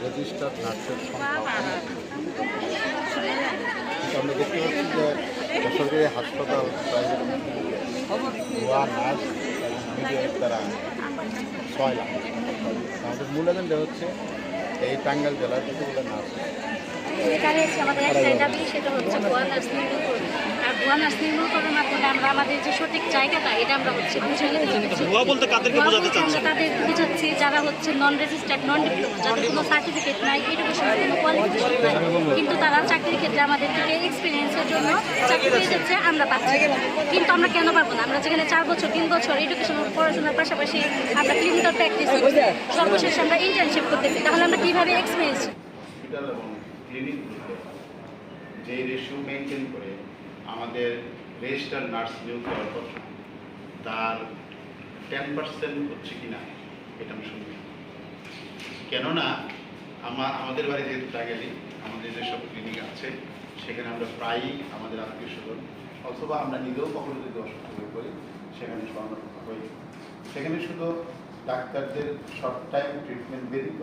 Registered নার্সের সংখ্যা আমরা দেখতে পাচ্ছি যে বেসরকারি হাসপাতাল প্রাইভেট ভুয়া নার্স তারা 6 লাখ। আমাদের মূল এজেন্ডা হচ্ছে এই টাঙ্গাইল জেলার যতগুলো নার্স এখানে আমাদের একটা দাবি, সেটা হচ্ছে ভুয়া নার্স নির্মূল। আর ভুয়া নার্স নির্মূল করার মাধ্যমে আমরা আমাদের যে সঠিক জায়গাটা এটা আমরা হচ্ছে বুঝে নিতে পারছি। ভুয়া বলতে কাদেরকে বোঝাতে চাচ্ছেন? আমরা তাদের বোঝাচ্ছি যারা হচ্ছে নন রেজিস্টার্ড, নন ডিপ্লোমা, যাদের কোনো সার্টিফিকেট নাই, এডুকেশন কোনো কোয়ালিফিকেশন নাই, কিন্তু তারা চাকরির ক্ষেত্রে আমাদের থেকে এক্সপিরিয়েন্সের জন্য চাকরি পেয়ে যাচ্ছে, আমরা পাচ্ছি। কিন্তু আমরা কেন পারবো না? আমরা যেখানে 4 বছর 3 বছর এডুকেশন পড়াশোনার পাশাপাশি আমরা ক্লিনিক্যাল প্র্যাকটিস করছি, সর্বশেষ আমরা ইন্টার্নশিপ করতেছি, তাহলে আমরা কীভাবে এক্সপিরিয়েন্স হসপিটাল এবং ক্লিনিকগুলোতে যে রেশিও মেনটেন করে আমাদের রেজিস্টার্ড নার্স নিয়োগ করার কথা, তার 10% হচ্ছে কিনা এটা আমি শুনি। কেননা আমাদের বাড়ি যেহেতু টাঙ্গাইলে, আমাদের যেসব ক্লিনিক আছে সেখানে আমরা প্রায়ই আমাদের আত্মীয় স্বজন অথবা আমরা নিজেও কখনো যদি অসুস্থ হয়ে পড়ি সেখানে শরণাপন্ন হই। সেখানে শুধু ডাক্তারদের শর্ট টাইম ট্রিটমেন্ট ব্যতীত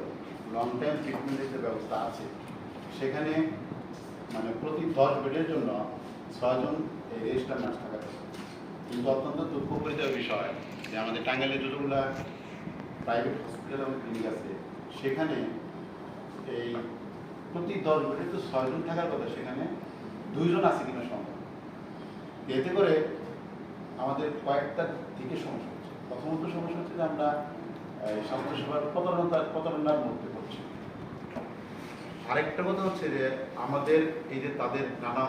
লং টাইম ট্রিটমেন্টের যে ব্যবস্থা আছে, সেখানে মানে প্রতি 10 বেডের জন্য 6 জন এই রেজিস্টার্ড নার্স থাকা যায়। কিন্তু অত্যন্ত দুঃখপরিত বিষয় যে আমাদের টাঙ্গাইলে যতগুলো প্রাইভেট হসপিটাল এবং ক্লিনিক আছে সেখানে এই প্রতি 10 বেডে তো 6 জন থাকার কথা, সেখানে 2 জন আছে কিনা সম্ভব। এতে করে আমাদের কয়েকটা দিকে সমস্যা হচ্ছে। প্রথমত সমস্যা হচ্ছে যে আমরা স্বাস্থ্যসেবার প্রতারণার মধ্যে পড়ছি। আরেকটা কথা হচ্ছে যে আমাদের এই যে তাদের নানা